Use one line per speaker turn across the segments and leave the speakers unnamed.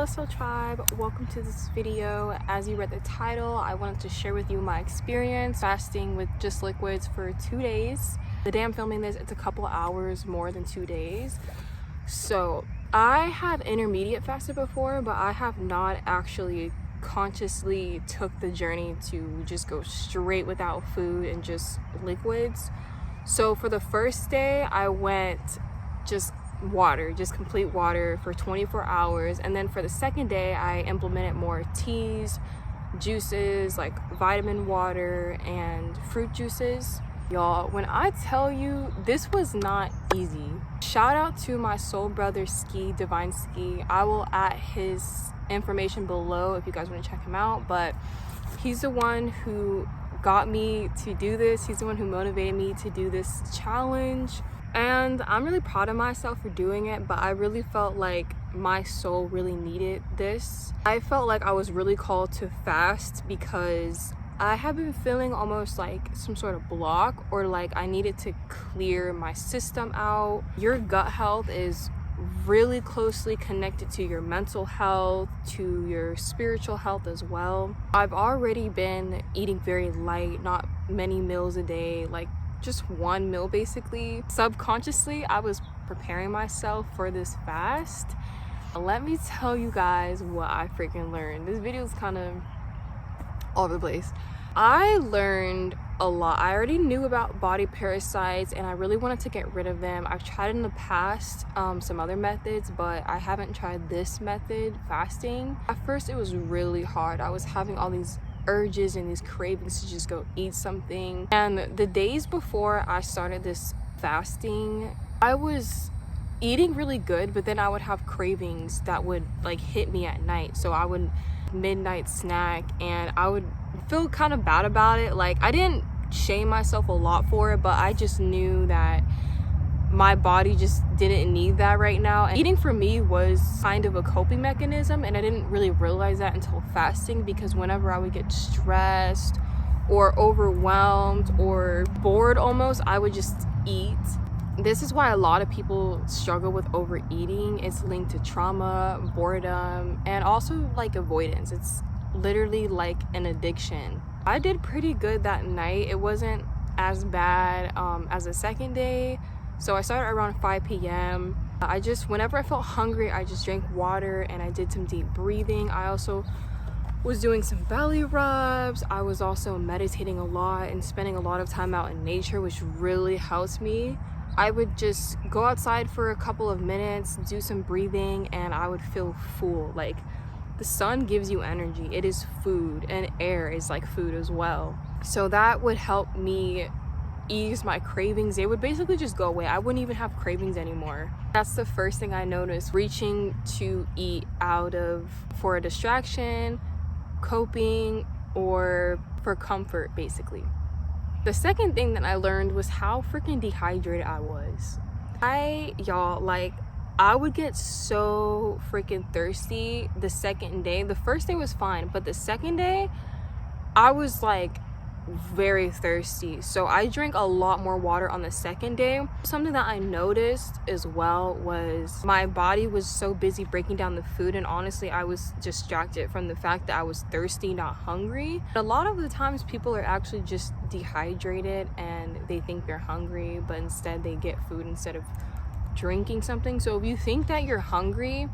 Hello Soul Tribe, welcome to this video. As you read the title, I wanted to share with you my experience fasting with just liquids for 2 days. The day I'm filming this, it's a couple hours more than 2 days. So I have intermediate fasted before, but I have not actually consciously took the journey to just go straight without food and just liquids. So for the first day, I went just complete water for 24 hours. And then for the second day, I implemented more teas, juices, like vitamin water and fruit juices. Y'all, when I tell you, this was not easy. Shout out to my soul brother Ski, Divine Ski. I will add his information below if you guys want to check him out. But he's the one who got me to do this. He's the one who motivated me to do this challenge. And I'm really proud of myself for doing it, but I really felt like my soul really needed this. I felt like I was really called to fast because I have been feeling almost like some sort of block, or like I needed to clear my system out. Your gut health is really closely connected to your mental health, to your spiritual health as well. I've already been eating very light, not many meals a day, like just one meal basically. Subconsciously, I was preparing myself for this fast. Let me tell you guys what I freaking learned. This video is kind of all over the place. I learned a lot. I already knew about body parasites and I really wanted to get rid of them. I've tried in the past some other methods, but I haven't tried this method, fasting. At first it was really hard. I was having all these urges and these cravings to just go eat something. And the days before I started this fasting, I was eating really good, but then I would have cravings that would like hit me at night. So I would midnight snack and I would feel kind of bad about it. Like I didn't shame myself a lot for it, but I just knew that my body just didn't need that right now. And eating for me was kind of a coping mechanism, and I didn't really realize that until fasting, because whenever I would get stressed or overwhelmed or bored almost, I would just eat. This is why a lot of people struggle with overeating. It's linked to trauma, boredom, and also like avoidance. It's literally like an addiction. I did pretty good that night. It wasn't as bad as the second day. So I started around 5 p.m. Whenever I felt hungry, I just drank water and I did some deep breathing. I also was doing some belly rubs. I was also meditating a lot and spending a lot of time out in nature, which really helps me. I would just go outside for a couple of minutes, do some breathing, and I would feel full. Like the sun gives you energy. It is food, and air is like food as well. So that would help me ease my cravings. They would basically just go away. I wouldn't even have cravings anymore. That's the first thing I noticed. Reaching to eat for a distraction, coping, or for comfort basically. The second thing that I learned was how freaking dehydrated I was. I would get so freaking thirsty the second day. The first day was fine, but the second day I was like very thirsty. So I drank a lot more water on the second day. Something that I noticed as well was my body was so busy breaking down the food, and honestly I was distracted from the fact that I was thirsty, not hungry. A lot of the times people are actually just dehydrated and they think they're hungry, but instead they get food instead of drinking something. So if you think that you're hungry,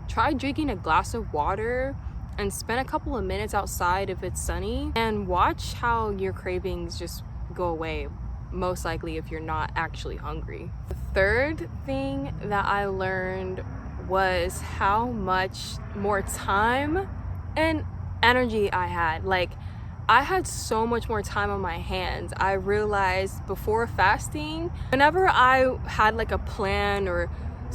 try drinking a glass of water and spend a couple of minutes outside if it's sunny, and watch how your cravings just go away, most likely if you're not actually hungry. The third thing that I learned was how much more time and energy I had. Like I had so much more time on my hands. I realized before fasting, whenever I had like a plan or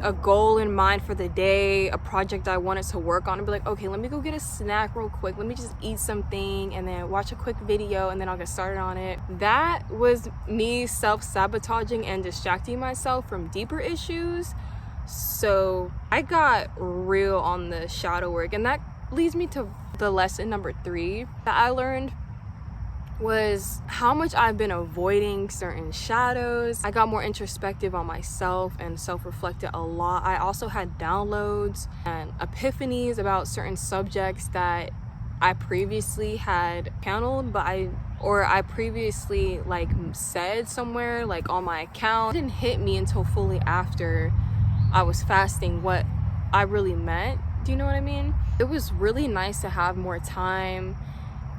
a goal in mind for the day, a project I wanted to work on, and be like, okay, let me go get a snack real quick, let me just eat something and then watch a quick video and then I'll get started on it. That was me self-sabotaging and distracting myself from deeper issues. So I got real on the shadow work, and that leads me to the lesson number 3 that I learned. was how much I've been avoiding certain shadows. I got more introspective on myself and self-reflected a lot. I also had downloads and epiphanies about certain subjects that I previously had channeled, but I previously like said somewhere like on my account. It didn't hit me until fully after I was fasting what I really meant. Do you know what I mean? It was really nice to have more time,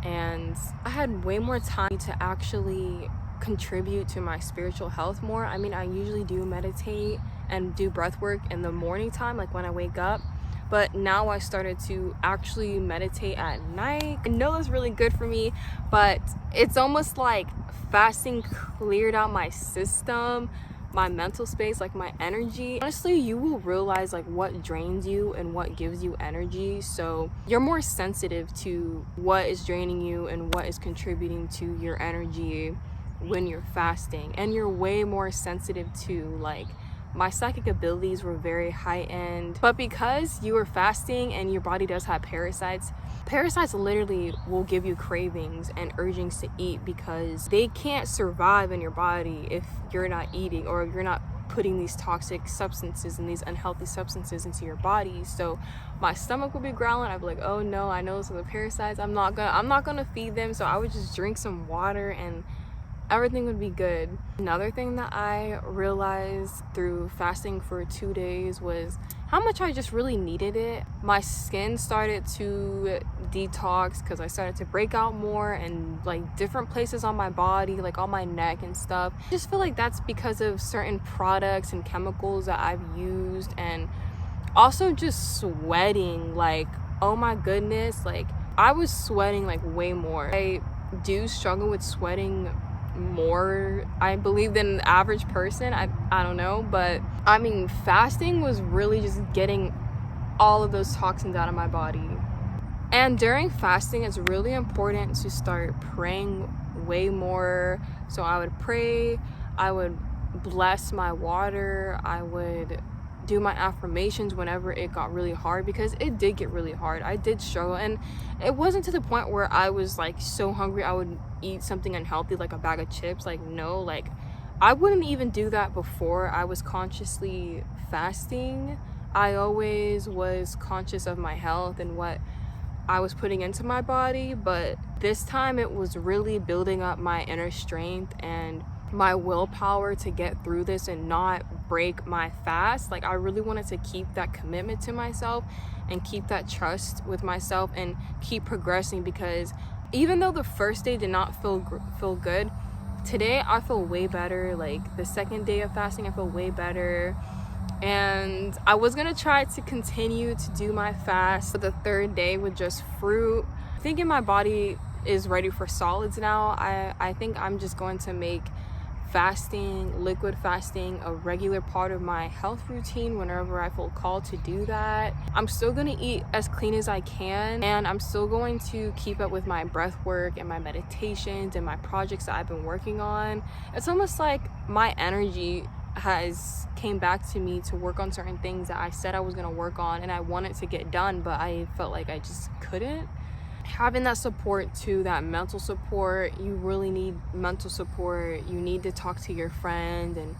and I had way more time to actually contribute to my spiritual health more. I mean, I usually do meditate and do breath work in the morning time, like when I wake up, but now I started to actually meditate at night. I know that's really good for me, but it's almost like fasting cleared out my system, my mental space, like my energy. Honestly, you will realize like what drains you and what gives you energy, so you're more sensitive to what is draining you and what is contributing to your energy when you're fasting. And you're way more sensitive to, like, my psychic abilities were very high-end, but because you were fasting and your body does have parasites literally will give you cravings and urgings to eat, because they can't survive in your body if you're not eating or you're not putting these toxic substances and these unhealthy substances into your body. So my stomach would be growling. I'd be like, oh no, I know those are the parasites. I'm not gonna feed them. So I would just drink some water and everything would be good. Another thing that I realized through fasting for 2 days was how much I just really needed it. My skin started to detox because I started to break out more and like different places on my body, like on my neck and stuff. I just feel like that's because of certain products and chemicals that I've used, and also just sweating, like, oh my goodness, like I was sweating like way more. I do struggle with sweating more, I believe, than an average person. I don't know, but I mean, fasting was really just getting all of those toxins out of my body. And during fasting, it's really important to start praying way more. So I would pray, I would bless my water, I would do my affirmations whenever it got really hard, because it did get really hard. I did struggle, and it wasn't to the point where I was like so hungry I would eat something unhealthy like a bag of chips. Like, no, like I wouldn't even do that before I was consciously fasting. I always was conscious of my health and what I was putting into my body, but this time it was really building up my inner strength and my willpower to get through this and not break my fast. Like, I really wanted to keep that commitment to myself and keep that trust with myself and keep progressing, because even though the first day did not feel good, today I feel way better. Like, the second day of fasting I feel way better, and I was gonna try to continue to do my fast for the third day with just fruit. Thinking my body is ready for solids now. I think I'm just going to make fasting, liquid fasting, a regular part of my health routine whenever I feel called to do that. I'm still gonna eat as clean as I can, and I'm still going to keep up with my breath work and my meditations and my projects that I've been working on. It's almost like my energy has came back to me to work on certain things that I said I was gonna work on, and I wanted to get done, but I felt like I just couldn't. Having that support too, that mental support, you really need mental support. You need to talk to your friend and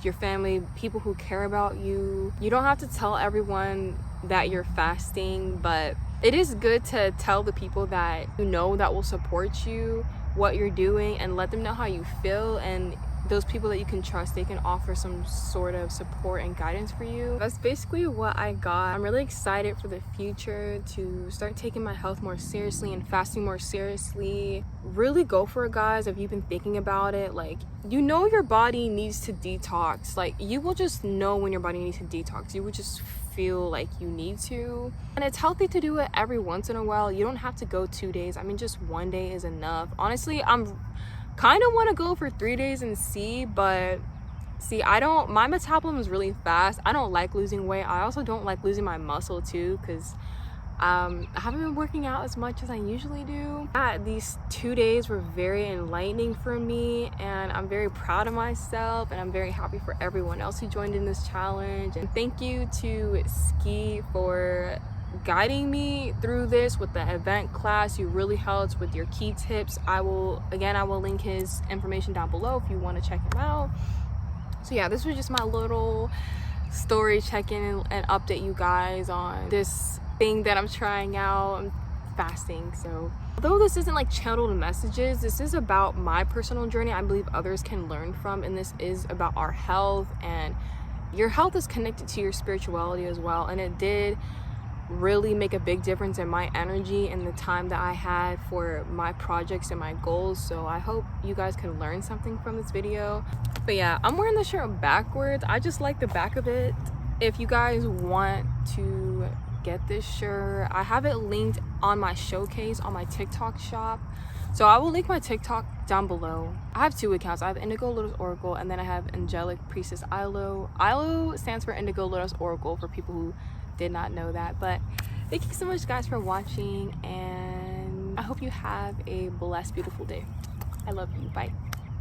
your family, people who care about you. You don't have to tell everyone that you're fasting, but it is good to tell the people that you know that will support you what you're doing, and let them know how you feel, and those people that you can trust, they can offer some sort of support and guidance for you. That's basically what I got. I'm really excited for the future to start taking my health more seriously and fasting more seriously. Really go for it, guys, if you've been thinking about it. Like, you know your body needs to detox. Like, you will just know when your body needs to detox. You will just feel like you need to, and it's healthy to do it every once in a while. You don't have to go 2 days. I mean, just 1 day is enough. Honestly, I'm kind of want to go for 3 days and see, but see, my metabolism is really fast. I don't like losing weight. I also don't like losing my muscle too, because I haven't been working out as much as I usually do. These 2 days were very enlightening for me, and I'm very proud of myself, and I'm very happy for everyone else who joined in this challenge. And thank you to Ski for guiding me through this with the event class. You really helped with your key tips. I will link his information down below if you want to check him out. So yeah, this was just my little story check-in and update you guys on this thing that I'm trying out. I'm fasting, so although this isn't like channeled messages, this is about my personal journey I believe others can learn from, and this is about our health, and your health is connected to your spirituality as well. And it did really make a big difference in my energy and the time that I had for my projects and my goals. So I hope you guys can learn something from this video. But yeah, I'm wearing the shirt backwards. I just like the back of it. If you guys want to get this shirt, I have it linked on my showcase on my TikTok shop. So I will link my TikTok down below. I have 2 accounts. I have Indigolotusoracle, and then I have Angelic Priestess Ilo. Ilo stands for Indigolotusoracle for people who did not know that. But thank you so much guys for watching, and I hope you have a blessed, beautiful day. I love you. Bye.